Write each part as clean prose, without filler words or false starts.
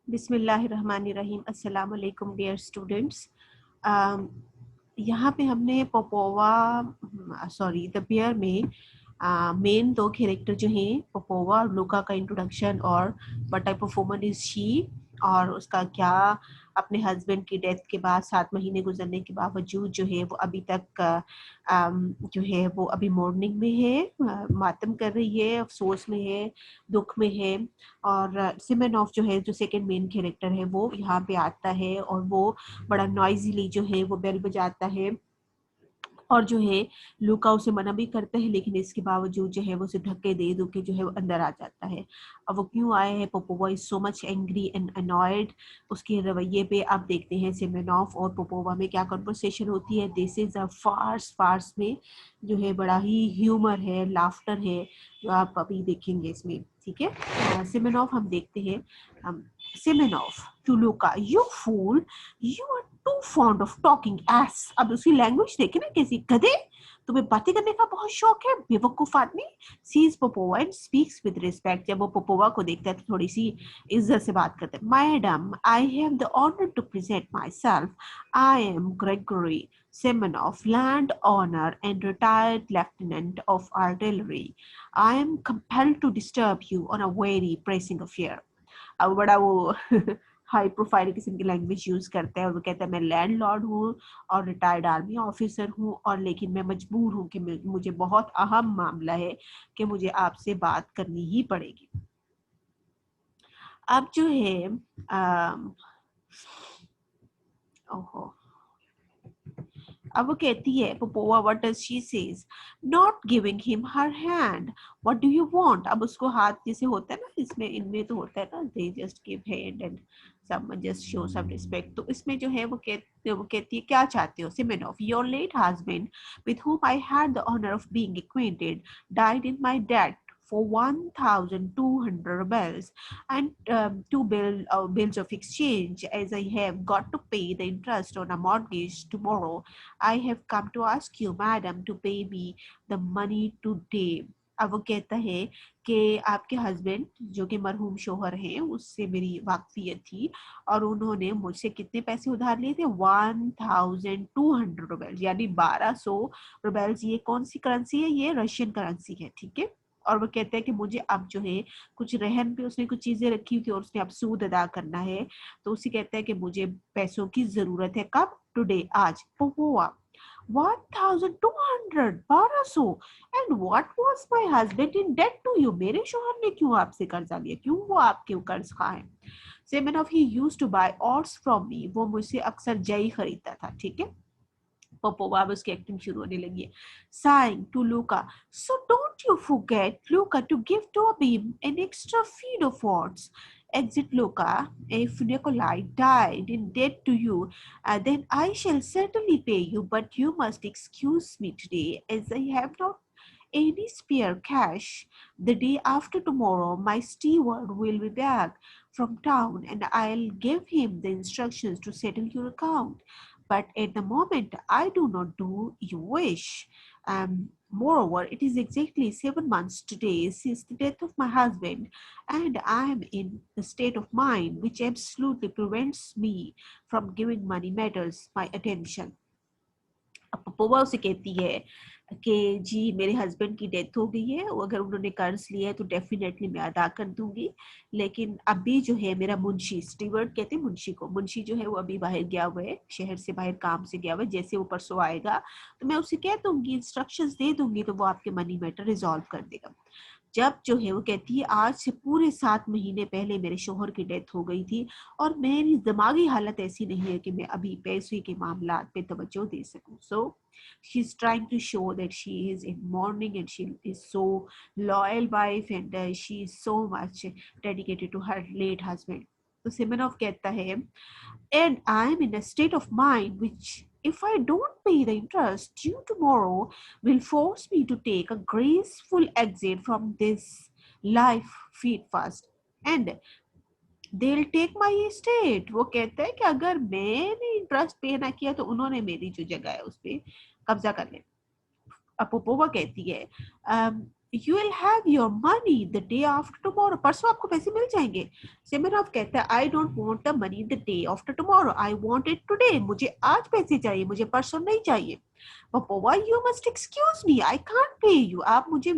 बिस्मिल्लाहिर्रहमानिर्रहीम। अस्सलाम वालेकुम डियर स्टूडेंट्स। यहाँ पे हमने पोपोवा द बियर में मेन दो कैरेक्टर जो हैं पोपोवा और लूका का इंट्रोडक्शन और what type of woman is she और उसका क्या अपने हस्बैंड की डेथ के बाद 7 महीने गुजरने के बावजूद जो है वो अभी तक जो है वो अभी मोर्निंग में है, मातम कर रही है, अफसोस में है, दुख में है। और सिमेनॉफ जो है जो सेकंड मेन कैरेक्टर है वो यहाँ पे आता है और वो बड़ा नॉइजीली जो है वो बेल बजाता है और जो है लूका उसे मना भी करता है, लेकिन इसके बावजूद जो है वो उसे धक्के दे दो के जो है वो अंदर आ जाता है। अब वो क्यों आया है, Popova is so much angry and annoyed. उसके रवैये पे आप देखते हैं सिमेनॉफ और पोपोवा में क्या कन्वर्सेशन होती है। दिस इज अ फार्स में जो है बड़ा ही ह्यूमर है, लाफ्टर है जो आप अभी देखेंगे इसमें। ठीक है, सिमेनॉफ हम देखते हैं। Semenov to Luka, you fool, you are too fond of talking ass. अब उसकी लैंग्वेज देखे ना, कैसी गधे, तुम्हें बातें करने का बहुत शौक है बेवकूफ आदमी। Sees Popova and speaks with respect. जब वो पोपोवा को देखता है तो थोड़ी सी इज्जत से बात करता है। Madam, I have the honour to present myself. I am Gregory Semenov, land owner and retired lieutenant of artillery. I am compelled to disturb you on a very pressing affair. अब बड़ा वो high profile किस्म की language use करता है और वो कहता है मैं लैंडलॉर्ड हूँ और रिटायर्ड आर्मी ऑफिसर हूँ और लेकिन मैं मजबूर हूँ कि मुझे बहुत अहम मामला है कि मुझे आपसे बात करनी ही पड़ेगी। अब जो है ओहो, अब वो कहती है Popova, what does she says, not giving him her hand, what do you want. अब उसको हाथ जैसे होता है ना, इसमें इनमें तो होता है ना they just give hand and someone just show some respect, तो इसमें जो है वो कहती है क्या चाहते हो। Smirnov, your late husband with whom I had the honor of being acquainted died in my debt for 1,200 rubles and two bills of exchange. As I have got to pay the interest on a mortgage tomorrow, I have come to ask you, madam, to pay me the money today. अब वो कहता है कि आपके husband जो कि मरहूम शोहर हैं उससे मेरी वाकफियत थी और उन्होंने मुझसे कितने पैसे उधार लिए थे, 1,200 रुपए, यानी 1200 रुपए। ये कौन सी करेंसी है, ये रशियन करेंसी है। ठीक है, और वो कहते हैं कि मुझे अब जो है कुछ रहन पे उसने कुछ चीजें रखी थी और उसने अब सूद अदा करना है, तो उसे कहता है कि मुझे पैसों की जरूरत है। कब, टुडे, आज। Popova, 1,200, 1200, and what was my husband in debt to you. मेरे शोहर ने क्यों आपसे कर्जा लिया, क्यों वो आपके कर्ज खा है। Smirnov, he used to buy oats from me, वो मुझसे अक्सर जई खरीदता था। ठीक है, पोपोवा अब उसकी एक्टिंग शुरू होने लगी है। Sighing to Luca, so don't you forget, Luca, to give Toby an extra feed of oats. Exit Luca. If Nikolai died in debt to you, then I shall certainly pay you, but you must excuse me today, as I have not any spare cash. The day after tomorrow, my steward will be back from town, and I'll give him the instructions to settle your account. But at the moment, I do not do your wish. Moreover, it is exactly 7 months today since the death of my husband, and I am in a state of mind which absolutely prevents me from giving money matters my attention. Papua उसे कहती है कि जी मेरे husband की death हो गई है, अगर उन्होंने कर्ज लिया है तो डेफिनेटली मैं अदा कर दूंगी, लेकिन अभी जो है मेरा मुंशी, स्टीवर्ड कहते हैं मुंशी को, मुंशी जो है वो अभी बाहर गया हुआ है, शहर से बाहर काम से गया हुआ है। जैसे वो परसों आएगा तो मैं उसे कह दूंगी, इंस्ट्रक्शंस दे दूंगी, तो वो आपके मनी मैटर रिजॉल्व कर देगा। जब जो है वो कहती है आज से पूरे 7 महीने पहले मेरे शोहर की डेथ हो गई थी और मेरी दिमागी हालत ऐसी नहीं है कि मैं अभी पैसे के मामला पे तवज्जो दे सकूं। So she is trying to show that she is in mourning and she is so loyal wife and she is so much dedicated to her late husband. तो सिमनॉफ कहता है, and I am in a state of mind which, if I don't pay the interest due tomorrow, will force me to take a graceful exit from this life feed fast, and they'll take my estate. वो कहता है कि अगर मैंने interest पे ना किया तो उन्होंने मेरी जो जगह है उस पर कब्जा कर लेना। अपोपोवा कहती है, You will have your money the day after tomorrow. परसों आपको पैसे मिल जाएंगे. सेमेनॉफ कहता है I don't want the money the day after tomorrow. I want it today. मुझे आज पैसे चाहिए, मुझे परसों नहीं चाहिए. Popova, you must excuse me. I can't pay you. आप मुझे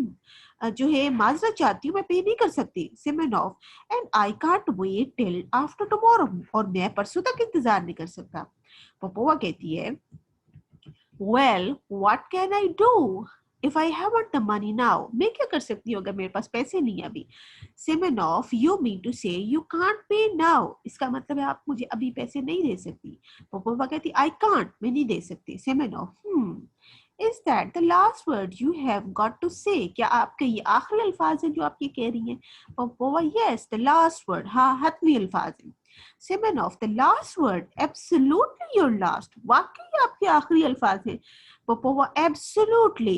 जो है माजरत चाहती हूँ, मैं पे नहीं कर सकती. सेमेनॉफ, and I can't wait till after tomorrow. और मैं परसों तक इंतजार नहीं कर सकता. पपोवा कहती है well, what can I do if I haven't the money now? मैं क्या कर सकती हूँ अगर मेरे पास पैसे नहीं अभी. Semenov, you mean to say you can't pay now? इसका मतलब है आप मुझे अभी पैसे नहीं दे सकती. पपोवा कहती I can't, मैं नहीं दे सकती. Semenov, is that the last word you have got to say? क्या आपके ये आखिरी अल्फाज हैं जो आप ये कह रही हैं? Papua, yes, the last word. हाँ, हतमी अल्फाज हैं. Semenov, the last word, absolutely your last. वाकई आपके आखिरी अल्फाज हैं. Popova, absolutely.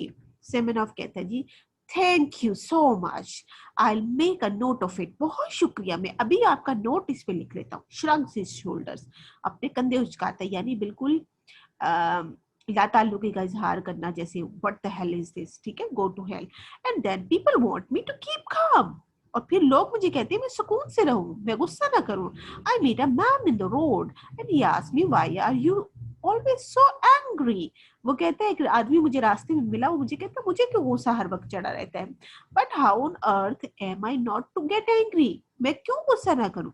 Semenov कहता है जी, thank you so much. I'll make a note of it. बहुत शुक्रिया, मैं अभी आपका नोट इस पे लिख लेता हूँ. Shrugs his shoulders. अपने कंधे उचकाता है, यानी बिल्कुल लाताल्लुकी का इजहार करना, जैसे what the hell is this? ठीक है, go to hell. And then people want me to keep calm. और फिर लोग मुझे कहते हैं मैं सुकून से रहूं, मैं गुस्सा ना करूं. I meet a man in the road and he asked me why are you always so angry. वो कहते हैं, एक आदमी मुझे रास्ते में मिला, वो मुझे कहता है मुझे क्यों गुस्सा हर वक्त चढ़ा रहता है. But how on earth am I not to get angry? मैं क्यों गुस्सा ना करूं.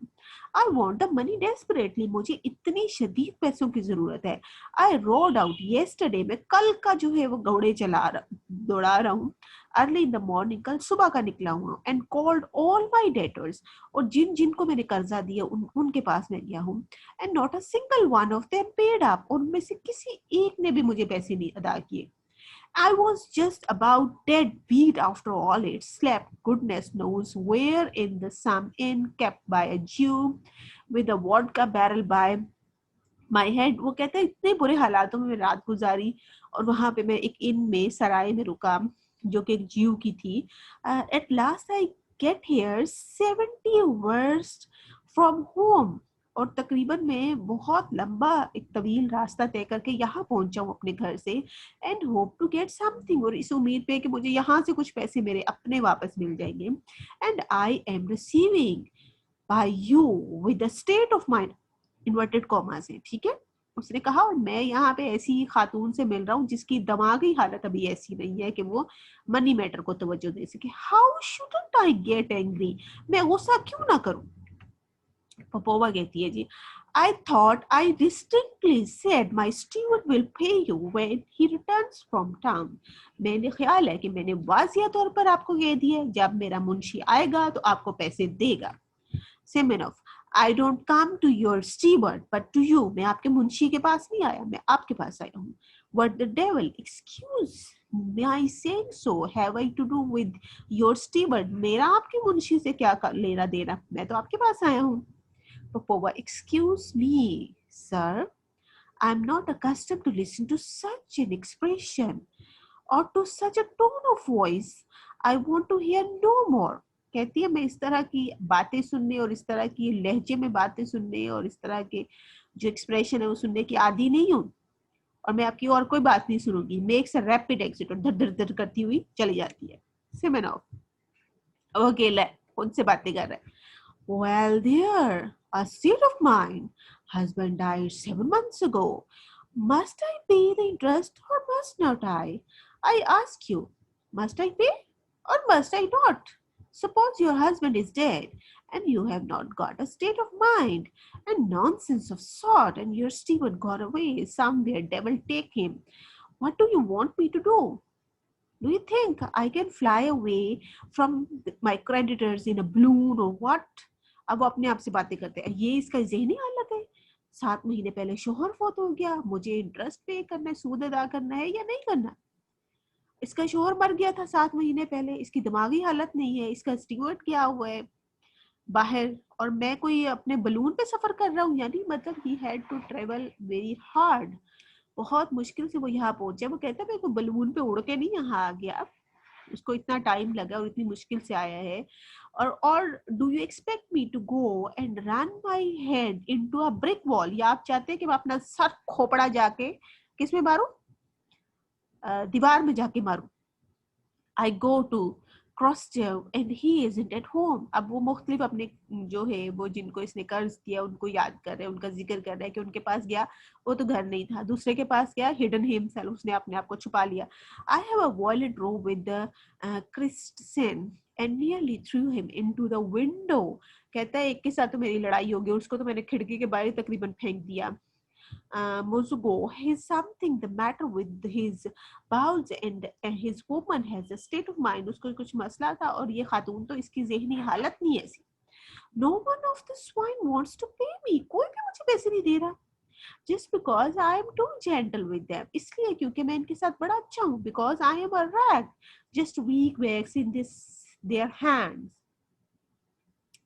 I want the money desperately. मुझे इतनी शदीद पैसों की जरूरत है. I rode out yesterday. मैं कल का जो है वो घोड़े दौड़ा रहा हूँ. Early in the morning, कल सुबह का निकला हूँ. And called all my debtors. और जिनको मैंने कर्जा दिया उनके पास मैं गया हूँ. And not a single one of them paid up. और उनमें से किसी एक ने भी मुझे पैसे नहीं अदा किए. I was just about dead beat after all it slept. Goodness knows where in the some inn kept by a Jew with a vodka barrel by my head. वो कहते हैं इतने बुरे हालातों में मैं रात गुजारी और वहां पे मैं एक इन में सराय में रुका जो कि एक जीव की थी. At last I get here 70 versts from home. और तकरीबन मैं बहुत लंबा एक तवील रास्ता तय करके यहाँ पहुंचा हूँ अपने घर से. And hope to get something, और इस उम्मीद पे कि मुझे यहाँ से कुछ पैसे मेरे अपने वापस मिल जाएंगे. And I am receiving by you with the state of mind, inverted commas है, ठीक है. उसने कहा और मैं यहाँ पे ऐसी खातून से मिल रहा हूँ जिसकी दिमागी हालत अभी ऐसी नहीं है कि वो मनी मैटर को तवज्जो दे सके. How shouldn't I get angry, मैं गुस्सा क्यों ना करूं. पपोवा कहती है जी, I thought I distinctly said my steward will pay you when he returns from town. मैंने ख्याल है कि मैंने वाजिया तौर पर आपको कह दिया जब मेरा मुंशी आएगा तो आपको पैसे देगा. Semenov, I don't come to your steward but to you. मैं आपके मुंशी के पास नहीं आया, मैं आपके पास आया हूँ. What the devil? Excuse my saying so. Have I to do with your steward? मेरा आपके मुंशी से क्या लेना देना, मैं तो आपके पास आया हूँ. Popova, excuse me, sir. I'm not accustomed to listen to such an expression or to such a tone of voice. I want to hear no more. कहती है मैं इस तरह की बातें सुनने और इस तरह की लहजे में बातें सुनने और इस तरह के जो एक्सप्रेशन है वो सुनने की आदी नहीं हूँ और मैं आपकी और कोई बात नहीं सुनूंगी. मेक्स अ रैपिड एग्जिट और धर धर करती हुई चली जाती है. सेमेनॉफ अब अकेला है, उनसे बातें कर रहा है. Well, dear, a state of mind. Husband died 7 months ago. Must I pay the interest or must not I? I ask you, must I pay or must I not? Suppose your husband is dead and you have not got a state of mind and nonsense of sort and your steward got away somewhere, devil take him. What do you want me to do? Do you think I can fly away from my creditors in a balloon or what? अब वो अपने आप से बातें करते हैं. ये इसका ज़हनी हालत है. 7 महीने पहले शोहर फौत हो गया, मुझे इंटरेस्ट पे करना है, सूद अदा करना है या नहीं करना. इसका शोहर मर गया था 7 महीने पहले, इसकी दिमागी हालत नहीं है, इसका स्टीवर्ड किया हुआ है बाहर और मैं कोई अपने बलून पे सफर कर रहा हूँ. यानी मतलब he had to travel very hard. बहुत मुश्किल से वो यहाँ पहुंचे. वो कहता है मैं कोई बलून पे उड़ के नहीं यहाँ आ गया, उसको इतना टाइम लगा और इतनी मुश्किल से आया है. और do you expect me to go and run my head into a brick wall, या आप चाहते हैं कि मैं अपना सर खोपड़ा जाके किस में मारूं, दीवार में जाके मारूं. I go to crossed and he isn't at home. अब वो मुख्तलिफ अपने जो है वो जिनको इसने कर्ज दिया उनको याद कर रहे हैं, उनका जिक्र कर रहे हैं कि उनके पास गया वो तो घर नहीं था, दूसरे के पास गया hidden himself, उसने अपने आप को छुपा लिया. I have a violent row with the Christian and nearly threw him into the window. कहता है एक के साथ तो मेरी लड़ाई हो गई, उसको तो मैंने खिड़की के बाहर तकरीबन फेंक दिया. Mozugo has something the matter with his bowels and his woman has a state of mind. उसको कुछ मसला था और ये खातून तो इसकी ज़हनी हालत नहीं ऐसी. No one of the swine wants to pay me. कोई भी मुझे पैसे नहीं दे रहा. Just because I am too gentle with them. इसलिए क्योंकि मैं इनके साथ बड़ा अच्छा हूँ. Because I am a rat, just weak wax in their hands.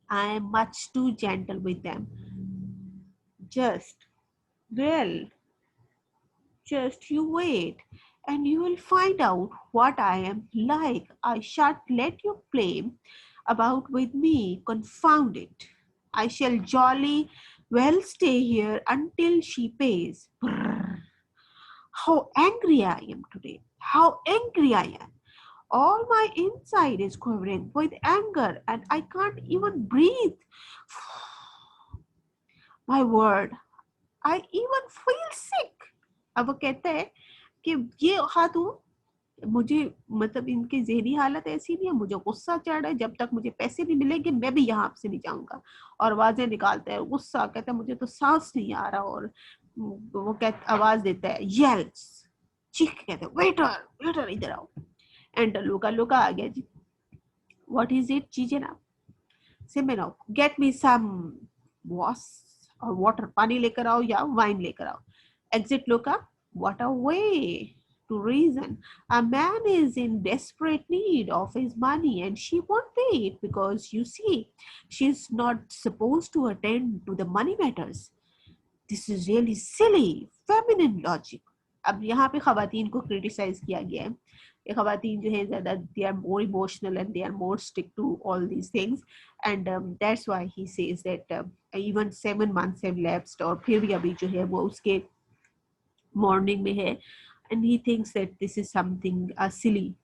I am much too gentle with them. Well, just you wait, and you will find out what I am like. I shan't let you play about with me, confound it. I shall jolly well stay here until she pays. Brrr. How angry I am today. How angry I am. All my inside is quivering with anger, and I can't even breathe. My word, I even feel sick. अब वो कहता है कि ये खातून मुझे मतलब इनकी ज़हनी हालत ऐसी नहीं है, मुझे गुस्सा चढ़ रहा है, जब तक मुझे पैसे नहीं मिलेंगे मैं भी यहाँ से नहीं जाऊंगा. और आवाजें निकालता है, गुस्सा, कहता है मुझे तो सांस नहीं आ रहा. और वो कहता आवाज देता है, yells, चीख, कहता है वेटर इधर आओ. एंड लुका आ गया जी. What is it, चीजें Semenov, get me some water, पानी लेकर आओ या वाइन लेकर आओ. Exit Luca, what a way to reason. A man is in desperate need of his money and she won't pay it because, you see, she's not supposed to attend to the money matters. This is really silly, feminine logic. अब यहाँ पे खवातीन को criticise किया गया है. ये खवातीन जो है ज़्यादा they are more emotional and they are more stick to all these things, and that's why he says that even 7 months have lapsed और फिर भी अभी जो है वो उसके morning में है, and he thinks that this is something a silly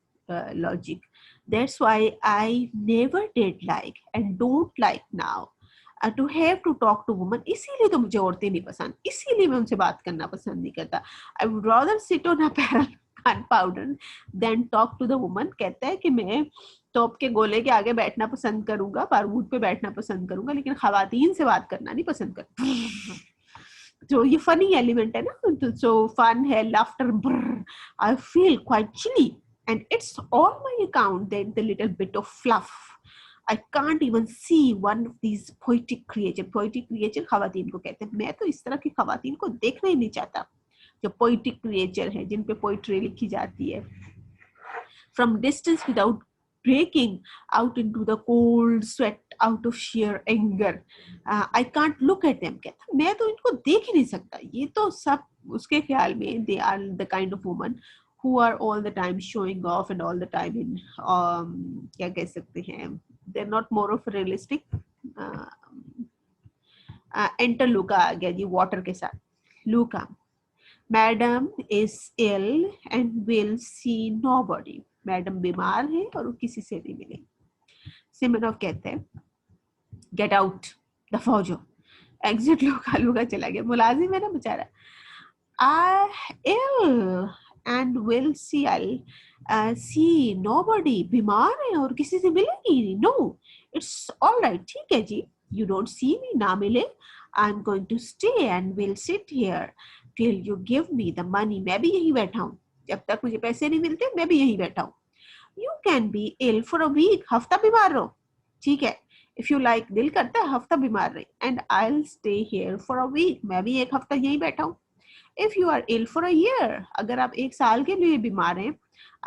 logic. That's why I never did like and don't like now to have to talk to women. इसीलिए तो मुझे औरतें नहीं पसंद, इसीलिए मैं उनसे बात करना पसंद नहीं करता. I would rather sit on a barrel gunpowder than talk to the woman. कहता है कि मैं तोप के गोले के आगे बैठना पसंद करूंगा, बारूद पे बैठना पसंद करूंगा, लेकिन खवातीन से बात करना नहीं पसंद करता. तो ये फनी एलिमेंट है ना, so fun है, laughter. I feel quite chilly and it's all my account that the little bit of fluff. I can't even see one of these poetic creature. Poetic creature खवातीन को कहते हैं. मैं तो इस तरह की खवातीन को देखना ही नहीं चाहता जो poetic creature है, जिन पे poetry लिखी जाती है. From distance without breaking out into the cold sweat out of sheer anger. I can't look at them. कहता मैं तो इनको देख ही नहीं सकता. ये तो सब उसके ख्याल में they are the kind of woman who are all the time showing off and all the time in क्या कह सकते हैं, they're not more of realistic. Enter Luca आ गया जी water के साथ. Luca, Madam is ill and will see nobody. Madam बीमार है और वो किसी से नहीं मिले. सिमनोव कहते हैं गेट आउट, दफा हो जाओ. एग्जिट लुका चला गया. मुलाजिम है ना बेचारा. ill and will see, I'll see nobody. बीमार है और किसी से मिलेगी. No, it's all right. ठीक है जी. You don't see me, ना मिले. I'm going to stay and will sit here till you give me the money. मैं भी यहीं बैठा हूँ जब तक मुझे पैसे नहीं मिलते. मैं भी यहीं बैठा हूँ. You can be ill for a week. हफ्ता बीमार रहो, ठीक है. If you like, दिल करता है हफ्ता बीमार रहे. And I'll stay here for a week. मैं भी एक हफ्ता यहीं बैठा हूँ. If you are ill for a year, अगर आप एक साल के लिए बीमार हैं,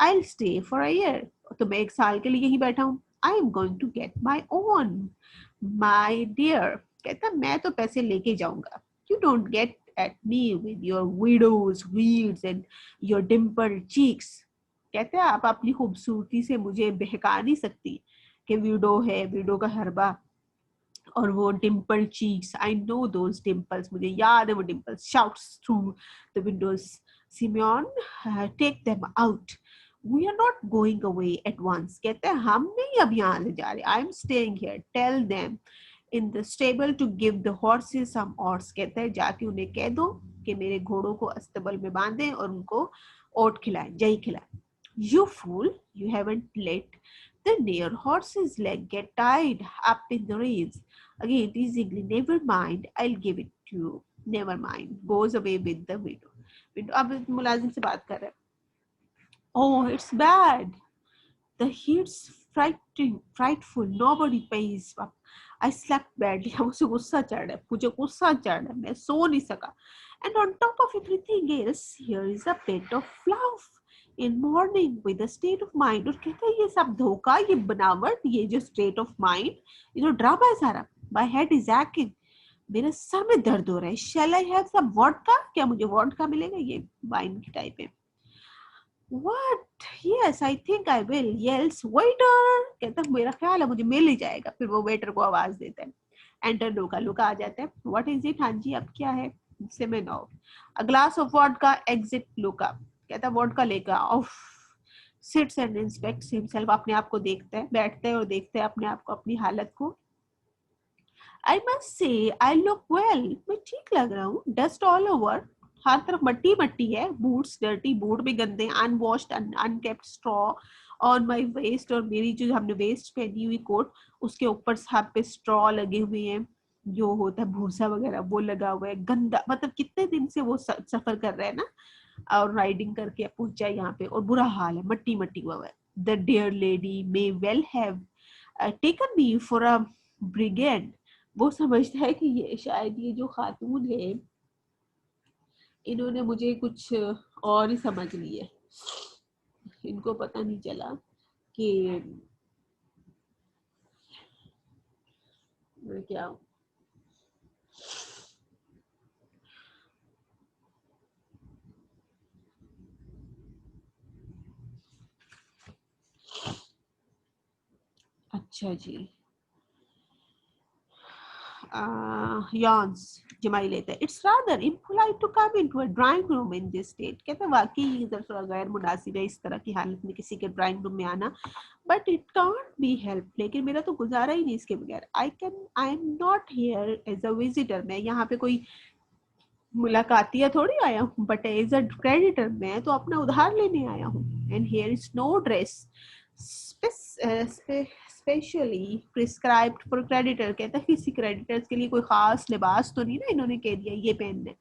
I'll stay for a year. तो मैं एक साल के लिए यहीं बैठा हूँ. I am going to get my own. My dear, कहता मैं तो पैसे लेके जाऊंगा. You don't get at me with your widow's weeds and your dimpled cheeks. कहते हैं आप अपनी खूबसूरती से मुझे बहका नहीं सकती कि विडो है, विडो का हरबा और वो dimple cheeks. I know those dimples, मुझे याद है वो dimples. Shouts through the windows, Semyon take them out. We are not going away at once. कहते हैं हम नहीं अब यहाँ से जा रहे. I am staying here. Tell them in the stable to give the horses some oats. कहते हैं जाके उन्हें कह दो कि मेरे घोड़ों को अस्तबल में बांधें और उनको ओट खिलाएं, जई खिलाएं. You fool, you haven't let the near horse's leg get tied up in the reins. Again, teasingly, never mind, I'll give it to you. Never mind. Goes away with the widow. अब मुलाजिम से बात कर रहे हैं. Oh, it's bad. The heat's frightful. Nobody pays up. I slept badly. मुझे गुस्सा चढ़ रहा है. मुझे गुस्सा चढ़ रहा है. मैं सो नहीं सका. And on top of everything else, here is a bit of fluff in morning with a state of mind. और कहते हैं ये सब धोखा, ये बनावट, ये जो state of mind, ये जो ड्रामा है सारा. My head is aching. मेरे सर में दर्द हो रहा है. Shall I have some vodka? क्या मुझे vodka मिलेगा? ये वाइन की टाइप है. What? Yes, I think I will. Yells waiter. कहता है मेरा ख्याल है मुझे मिल ही जाएगा. फिर वो वेटर को आवाज देता है. Enter लुका. लुका आ जाता है. What is it? हाँ जी, अब क्या है? Semenov. A glass of vodka. Exit लुका. कहता है वोडका लेकर of. Sits and inspects himself. अपने आप को देखता है, बैठता है और देखता है अपने आप को, अपनी हालत को. I must say I look well. मैं ठीक लग रहा हूँ. Dust all over. हर तरफ मट्टी मट्टी है. बूट्स डर्टी, बूट भी गंदे. Unwashed unkempt straw on my waist. और मेरी जो हमने वेस्ट पहनी हुई कोट, उसके ऊपर सब पे स्ट्रॉ लगे हुए हैं, जो होता है भूसा वगैरह, वो लगा हुआ है. गंदा, मतलब कितने दिन से वो सफर कर रहे हैं ना, और राइडिंग करके पहुंचा यहाँ पे, और बुरा हाल है, मट्टी मट्टी हुआ है. The dear lady may well have taken me for a brigade. वो समझता है कि ये शायद ये जो खातून है, इन्होंने मुझे कुछ और ही समझ लिया. इनको पता नहीं चला कि मैं क्या हूँ. अच्छा जी. yawns. जमाई लेते हैं. It's rather impolite to come into a drawing room in this state. कहते हैं वाकई इधर थोड़ा गैर मुनासिब है इस तरह की हालत में किसी के ड्राइंग रूम में आना. But it can't be helped. लेकिन मेरा तो गुजारा ही नहीं इसके बगैर. I am not here as a visitor. मैं यहाँ पे कोई मुलाकातिया थोड़ी आया हूँ. But as a creditor, मैं तो अपना उधार लेने आया हूँ. And here is no dress specially prescribed for creditor. कहता है किसी क्रेडिटर्स के लिए कोई खास लिबास तो नहीं ना इन्होंने कह दिया ये पहनने.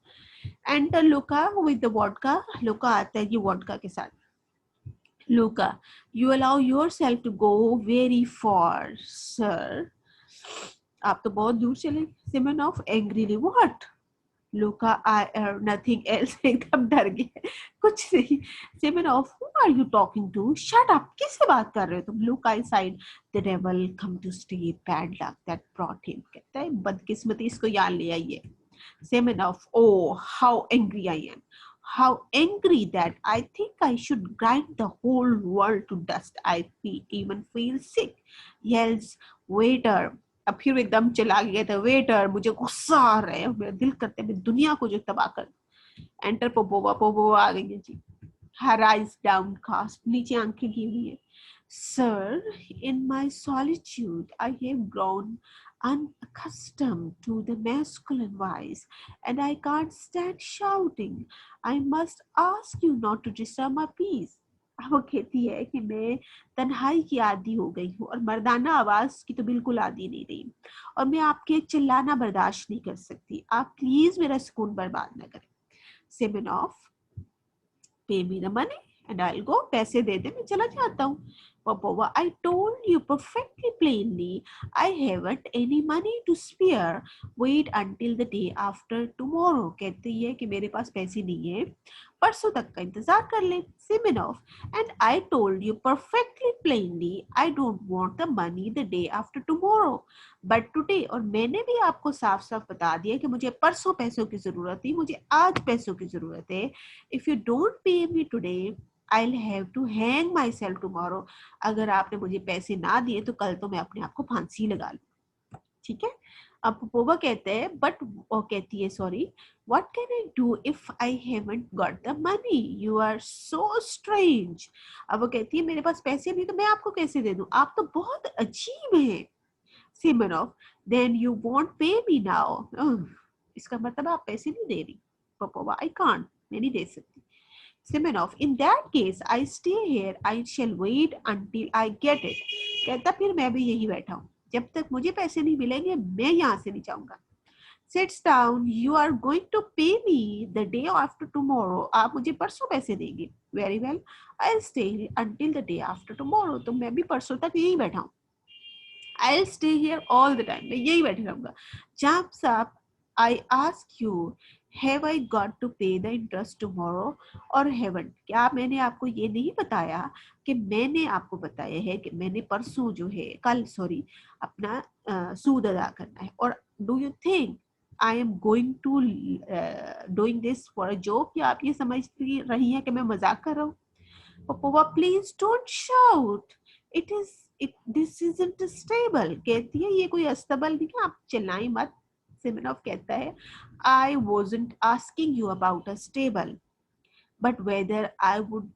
Enter Luka with the vodka. Luka आता है ये वोडका के साथ. Luka, you allow yourself to go very far sir. आप तो बहुत दूर चले. Smirnov angrily. What? Luka, I nothing else. एकदम डर गया. कुछ नहीं. Semenov, who are you talking to? Shut up. किससे बात कर रहे हो तुम? Luke sighed. The devil come to stay. Bad luck that brought him. कहता है बदकिस्मती इसको यहाँ ले आई है. Semenov, oh how angry I am. How angry that I think I should grind the whole world to dust. I even feel sick. Yells waiter. अब फिर एकदम चला गया था. वेटर, मुझे गुस्सा आ रहा है, मेरा दिल करता है मैं दुनिया को जो तबाह कर. Enter Popova. पोपोवा आ गई है ji. Her eyes downcast. नीचे आंखें की हुई है. Sir, in my solitude I have grown unaccustomed to the masculine voice and I can't stand shouting. I must ask you not to disturb my peace. वो कहती है कि मैं तन्हाई की आदी हो गई हूँ और मर्दाना आवाज की तो बिल्कुल आदी नहीं रही, और मैं आपके चिल्लाना बर्दाश्त नहीं कर सकती. आप प्लीज मेरा सुकून बर्बाद न करें. Semenov, pay me the money and I'll go. पैसे दे दे, मैं चला जाता हूँ. Popova, I told you perfectly plainly I haven't any money to spare. Wait until the day after tomorrow. कहती है कि मेरे पास पैसे नहीं है, परसों तक का इंतजार कर ले. Semenov, and I told you perfectly plainly I don't want the money the day after tomorrow but today. और मैंने भी आपको साफ साफ बता दिया कि मुझे परसों पैसों की जरूरत है, मुझे आज पैसों की जरूरत है. If you don't pay me today I'll have to hang myself tomorrow. अगर आपने मुझे पैसे ना दिए तो कल तो मैं अपने आप को फांसी लगा लूं. ठीक है। अब पोपो कहते हैं बट वो कहती है sorry, what can I do if I haven't got the money, you are so strange. अब वो कहती है मेरे पास पैसे नहीं तो मैं आपको कैसे दे दूं, आप तो बहुत अजीब हैं। सिमरन, देन यू वोंट पे मी नाउ, इसका मतलब आप पैसे नहीं दे रही। पोपो, आई कांट, मैं नहीं दे सकती। Simonov, in that case, I stay here. I shall wait until I get it. कहता फिर मैं भी यही बैठा हूँ, जब तक मुझे पैसे नहीं मिलेंगे मैं यहाँ से नहीं जाऊंगा। Sits down. You are going to pay me the day after tomorrow. आप मुझे परसों पैसे देंगे। Very well. I'll stay until the day after tomorrow. तो मैं भी परसों तक यही बैठा हूँ। I'll stay here all the time. मैं यही बैठे रहूंगा। Jumps up. I ask you, have I got to pay the interest tomorrow or haven't? क्या मैंने आपको ये नहीं बताया कि मैंने आपको बताया है कि मैंने परसों जो है कल सॉरी अपना सूद अदा करना है। और do you think I am going to doing this for a job, या आप ये समझ रही हैं कि मैं मजाक कर रहा हूँ? Papa please don't shout, it is it this isn't stable. कहती है ये कोई अस्तबल नहीं है, आप चिल्लाएं मत। सिमनॉफ कहता है I wasn't asking you about a stable, but whether I would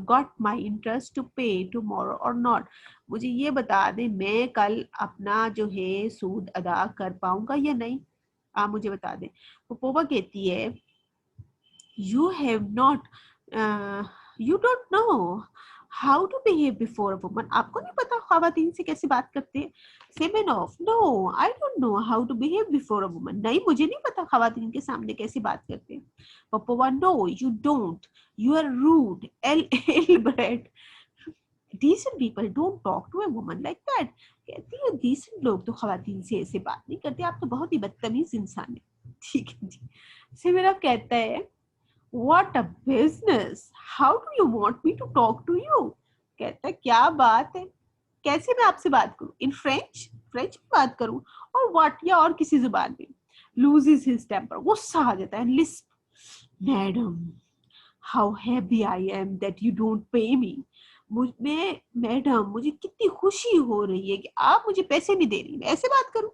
got my interest to pay tomorrow or not. मुझे ये बता दे मैं कल अपना जो है सूद अदा कर पाऊंगा या नहीं, आप मुझे बता दें। पोपा कहती है you have not you don't know how to behave before a woman. आपको नहीं पता ख्वातीन से कैसे बात करते हैं। Semenov, no, I don't know how to behave before a woman. नहीं मुझे नहीं पता ख्वातीन के सामने कैसे बात करते हैं। Popova, no, you don't. You are rude, ill-bred. Decent people don't talk to a woman like that. कहती है decent लोग तो ख्वातीन से ऐसे बात नहीं करते, आप तो बहुत ही बदतमीज इंसान है। ठीक है जी। Semenov कहता है What a business! How do you want me to talk to you? कहता है क्या बात है, कैसे मैं आपसे बात करूं? इन फ्रेंच फ्रेंच में बात करूं और व्हाट या और किसी जुबान में? Loses his temper, गुस्सा आ जाता है। Lisp, madam, how happy I am that you don't pay me. मैं मैडम मुझे कितनी खुशी हो रही है कि आप मुझे पैसे नहीं दे रही, मैं ऐसे बात करूं।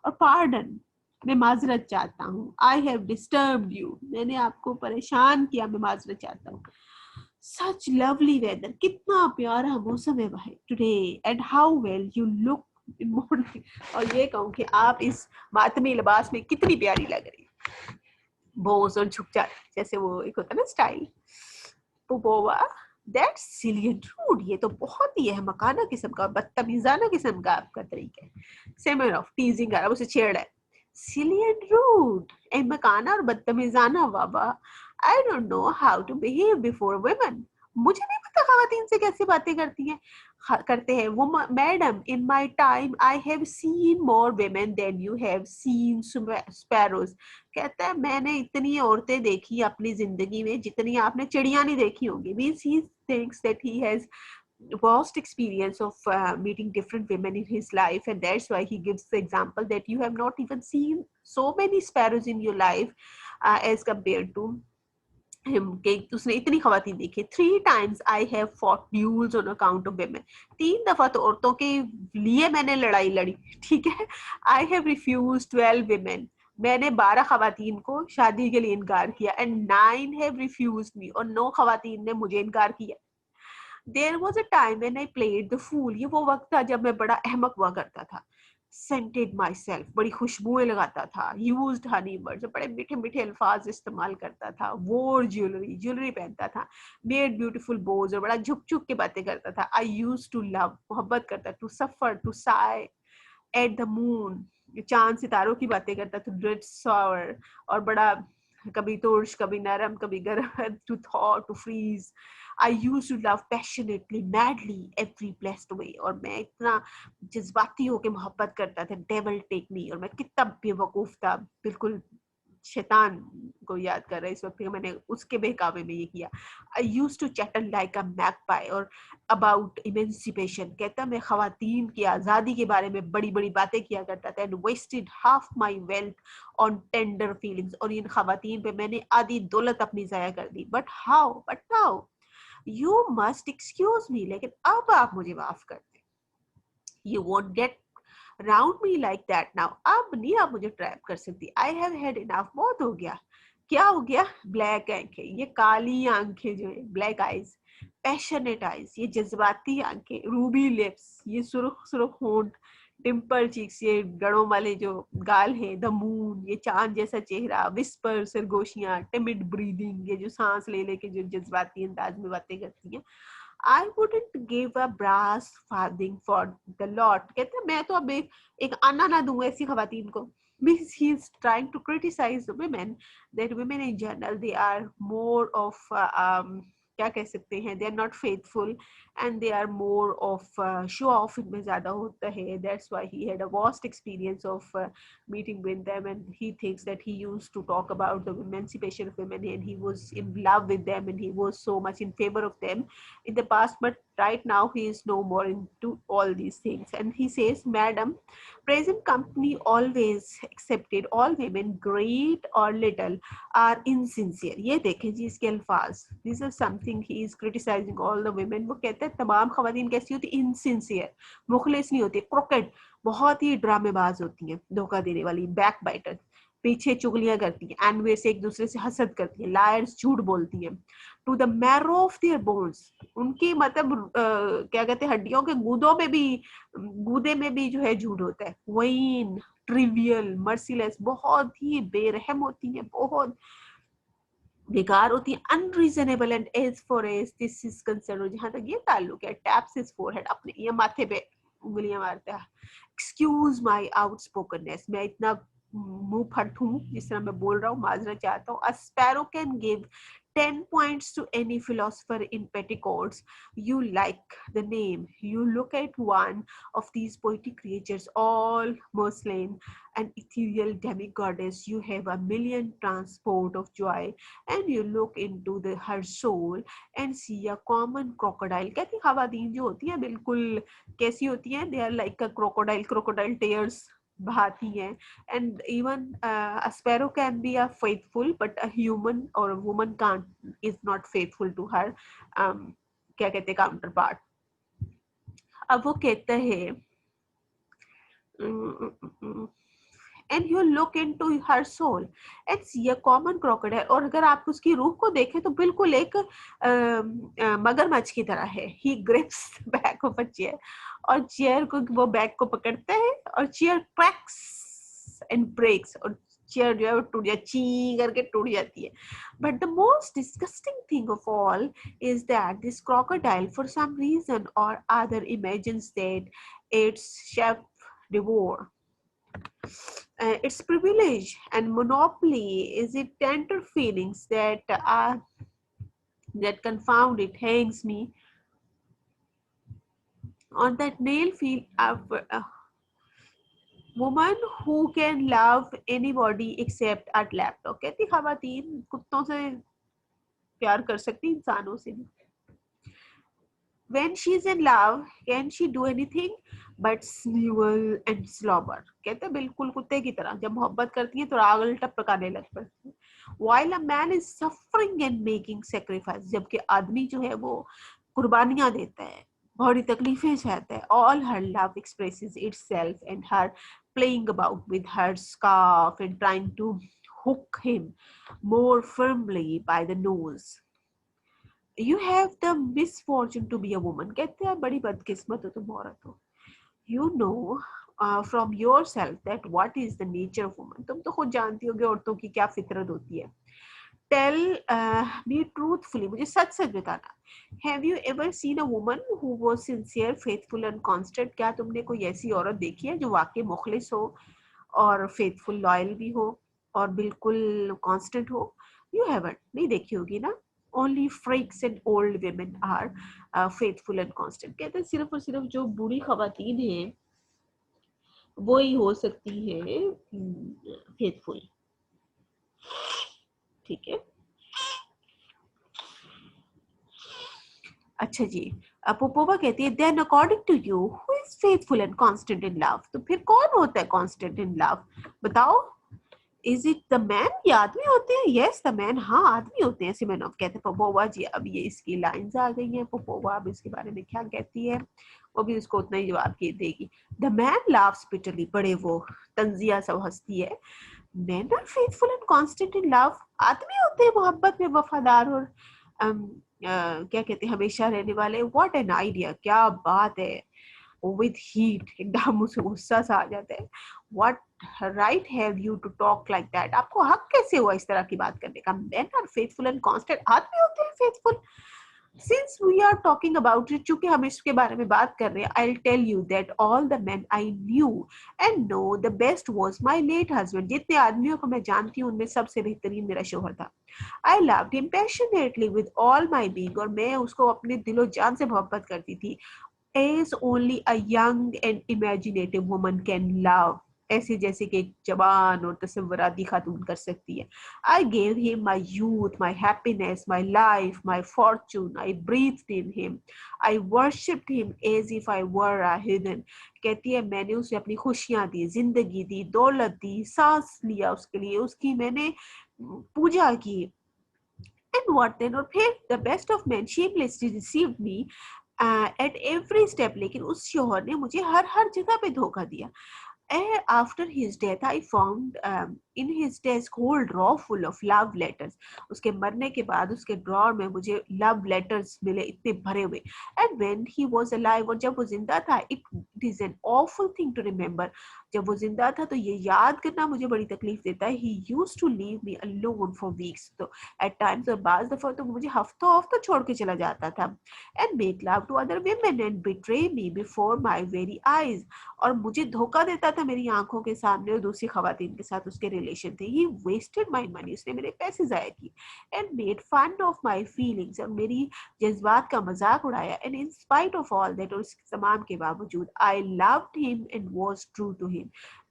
और पार्डन, मैं माजरत चाहता हूँ। आई हैव डिस्टर्ब्ड यू, मैंने आपको परेशान किया, मैं माजरत चाहता हूँ। सच लवली वेदर, कितना प्यारा मौसम है भाई today, and how well you look in morning. और ये कहूँ कि आप इस मातमी लिबास में कितनी प्यारी लग रही। बोस और झुक जाती जैसे वो एक होता है ना style. Popova, that's silly and rude, ये तो बहुत ही अहमकाना किस्म का बदतमीजाना किस्म का आपका तरीका है। सेमर ऑफ टीजिंग कर उसे छेड़ है। Silly and rude, अहमकाना और बदतमीजाना बाबा। I don't know how to behave before women. मुझे नहीं पता ख़वातीन से कैसे बातें करती हैं करते हैं वो। Madam, in my time I have seen more women than you have seen sparrows. कहता है मैंने इतनी औरतें देखी अपनी जिंदगी में जितनी आपने चिड़िया नहीं देखी होंगी। Means he thinks that he has vast experience of meeting different women in his life, and that's why he gives the example that you have not even seen so many sparrows in your life as compared to him कि उसने इतनी ख़वातीन देखी। 3 times I have fought duels on account of women. 3 दफ़ा तो औरतों के लिए मैंने लड़ाई लड़ी, ठीक है। I have refused 12 women. मैंने 12 ख़वातीन को शादी के लिए इनकार किया, and 9 have refused me, और 9 ख़वातीन ने मुझे इनकार किया। There was a time when I played the fool. ये वो वक्त था जब मैं बड़ा अहमक हुआ करता था। Scented myself, बड़ी खुशबुएं लगाता था। Used honey words, बड़े मीठे मीठे अल्फाज इस्तेमाल करता था। Wore jewelry, ज्वेलरी पहनता था। Made beautiful bows, और बड़ा झुक झुक के बातें करता था। I used to love, मोहब्बत करता। To suffer, to sigh at the moon, चांद सितारों की बातें करता। To dread sour, और बड़ा कभी तुर्श कभी नरम कभी गर्म। To thaw, to freeze. I used to love passionately, madly, every blessed way. और मैं इतना जज्बाती होके मोहब्बत करता था। Devil take me, और मैं कितना बेवकूफ था, बिल्कुल शैतान को याद कर रहा है इस वक्त कि मैंने उसके बहकावे में ये किया। I used to chatter like a magpie, और about emancipation, कहता मैं ख़वातीन की आज़ादी के बारे में बड़ी बड़ी बातें किया करता था। And wasted half my wealth on tender feelings, और इन ख़वातीन पे मैंने आधी दौलत अपनी ज़ाया कर दी। But now you must excuse me, लेकिन अब आप मुझे माफ कर दें। You won't get round me like that now, अब नहीं आप मुझे ट्रैप कर सकती, आई हैव हैड इनफ, बहुत हो गया। क्या हो गया? ब्लैक आंखें, ये काली आंखें जो है, ब्लैक आईज, पैशनेट आईज, ये जज्बाती आंखें, रूबी लिप्स, ये सुर्ख सुर्ख होंठ, डिम्पल चीक्स, ये गड़ों वाले जो गाल है, द मून, ये चांद जैसा चेहरा, विस्पर, सरगोशियां, टिमिड ब्रीदिंग, ये जो सांस ले लेके जो जज्बाती अंदाज में बातें करती हैं। I wouldn't give a brass farthing for the lot. कहते हैं मैं तो अब एक आना ना दूं ऐसी खवातीन को. Means he is trying to criticize the women, that women in general they are more of क्या कह सकते हैं, they are not faithful and they are more of show off इनमें ज्यादा होता है. That's why he had a vast experience of meeting with them, and he thinks that he used to talk about the emancipation of women and he was in love with them and he was so much in favor of them in the past, but right now he is no more into all these things. And he says, madam, present company always accepted all women, great or little, are insincere. ये देखें जी इसके अल्फाज, this is something he is criticizing all the women. वो कहते हैं तमाम खवातीन कैसी होती, insincere, मुखलिस नहीं होती, crooked, बहुत ही ड्रामेबाज होती हैं, धोखा देने वाली, बैक बाइटर, पीछे चुगलियां करती हैं, एनवे से एक दूसरे से हसद करती हैं, लायर्स, झूठ बोलती हैं, to the marrow of their bones, उनकी मतलब क्या कहते हैं, हड्डियों के गूदे में भी जो है झूठ होता है, वहीन, ट्रिवियल, मर्सीलेस, बहुत ही बेरहम होती है, बहुत बेकार होती है, unreasonable, and as far as this is concern, जहां तक ये ताल्लुक है, टैप्स हिज फोरहेड, अपने ये माथे पे उंगलियां मारता है, एक्सक्यूज माय आउटस्पोकननेस, मैं इतना मुंह फट हूँ जिस तरह मैं बोल रहा हूँ, माजरा चाहता हूँ. अ sparrow can give 10 points to any philosopher in petticoats. You like the name. You look at one of these poetic creatures, all muslin, an ethereal demigoddess. You have a million transport of joy, and you look into her soul and see a common crocodile. कहती खवातीन जो होती हैं बिल्कुल कैसी होती हैं? They are like a crocodile. Crocodile tears बहाती हैं. And even a sparrow can be a faithful, but a human or a woman can't is not faithful to her क्या कहते हैं counterpart. अब वो कहता है and you look into her soul and see a common crocodile, और अगर आप उसकी रूह को देखें तो बिल्कुल एक मगरमच्छ की तरह है. he grips the back of a chair, और चेयर को वो बैक को पकड़ता है और चेयर क्रैक्स एंड ब्रेक्स, और चेयर जो है वो टूट जाती, ची करके टूट जाती है. But the most disgusting thing of all is that this crocodile for some reason और other imagines that it's chief devour its privilege and monopoly is it tender feelings that confound it, hangs me on that nail feel of woman who can love anybody except at laptop. कहती खवातीन कुत्तों से प्यार कर सकती, इंसानों से भी. When she is in love, can she do anything but snivel and slobber? कहते बिल्कुल कुत्ते की तरह, जब मोहब्बत करती है तो रागल टपकाने लग पड़ती है. While a man is suffering and making sacrifice, जबकि आदमी जो है वो कुर्बानियां देता है, बड़ी तकलीफें सहता है. All her love expresses itself and her playing about with her scarf and trying to hook him more firmly by the nose. You have the misfortune to be a woman. कहते हैं बड़ी बदकिस्मत हो तुम औरत हो. You know from yourself that what is the nature of woman. तुम तो खुद जानती होगी औरतों की क्या फितरत होती है. Tell me truthfully, मुझे सच सच बताना. Have you ever seen a woman who was sincere, faithful and constant? क्या तुमने कोई ऐसी औरत देखी है जो वाकई मुखलिस हो और faithful, loyal भी हो और बिल्कुल constant हो? You haven't, नहीं देखी होगी ना. Only freaks and old women are faithful and constant. कहते हैं सिर्फ और सिर्फ जो बूढ़ी खवातीन हैं वो ही हो सकती है faithful. ठीक है. अच्छा जी, पोपोवा कहती है then according to you who is faithful and constant in love? तो फिर कौन होता है constant in love? बताओ. इज इट द मैन, ये आदमी होते हैं? यस द मैन, हाँ आदमी होते हैं, सिमेनोव कहते हैं। पोपोवा जी, अब ये इसकी लाइंस आ गई हैं, पोपोवा अब इसके बारे में क्या कहती है, वो भी उसको उतना ही जवाब देगी। द मैन लाव्स बिटरली, बड़े वो तंजिया सा हंसती है। Men are faithful and constant in love, आदमी होते हैं मोहब्बत में वफादार और क्या कहते हैं हमेशा रहने वाले। What an idea, क्या बात है। With heat, एकदम उसे गुस्सा सा आ जाता है। What right have you to talk like that, आपको हक कैसे हुआ इस तरह की बात करने का। Men are faithful and constant, आदमी होते हैं faithful। Since we are talking about it, चूंकि हम इसके बारे में बात कर रहे हैं, I'll tell you that all the men I knew and know the best was my late husband, जितने आदमियों को मैं जानती हूँ उनमें सबसे बेहतरीन मेरा शोहर था। I loved him passionately with all my being, और मैं उसको अपने दिलो जान से मोहब्बत करती थी। As only a young and imaginative woman can love, ऐसे जैसे कि एक जवान और तसव्वुराती खातून कर सकती है। I gave him my youth, my happiness, my life, my fortune. I breathed in him. I worshipped him as if I were a heathen. कहती है मैंने उसे अपनी खुशियां दी, जिंदगी दी, दौलत दी, सांस लिया उसके लिए, उसकी मैंने पूजा की। And what then, और फिर the best of men shamelessly deceived me at every step, लेकिन उस शोहर ने मुझे हर हर जगह पे धोखा दिया। After his death, I found in his desk whole drawer full of love letters. उसके मरने के बाद उसके ड्रॉर में मुझे love letters मिले, इतने भरे हुए। And when he was alive, और जब वो जिंदा था, it is an awful thing to remember. जब वो जिंदा था तो ये याद करना मुझे बड़ी तकलीफ देता है। He used to leave me alone for weeks. तो at times, और बाज दफा तो मुझे हफ्तों हफ्तों छोड़ के चला जाता था। And make love to other women and betray me before my very eyes. और मुझे धोखा देता था मेरी आंखों के सामने, और दूसरी खवातीन के साथ उसके रिलेशन थे। He wasted my money, उसने मेरे पैसे जाया किए। And made fun of my feelings, और मेरी जज्बात का मजाक उड़ाया। And in spite of all that, और इस तमाम के बावजूद, I loved him and was true to him.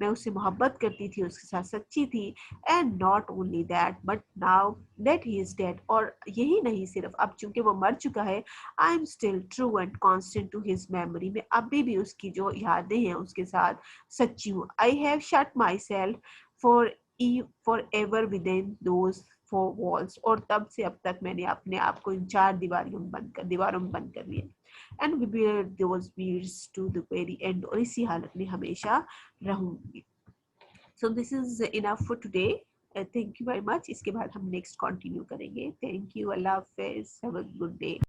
मैं उससे मोहब्बत करती थी, उसके साथ सच्ची थी। And not only that, but now that he is dead, और यही नहीं सिर्फ अब चूंकि वो मर चुका है, I am still true and constant to his memory, में अभी भी उसकी जो यादें हैं उसके साथ सच्ची हूँ। I have shut my self for ever with in those four walls, और तब से अब तक मैंने अपने आप को इन चार दीवारों में बंद कर लिया। And we bear those beads to the very end, और इसी हालत में हमेशा रहूंगी। So this is enough for today. Thank you very much. इसके बाद हम नेक्स्ट कंटिन्यू करेंगे। थैंक यू, अल्लाह हाफिज, हैव अ गुड डे।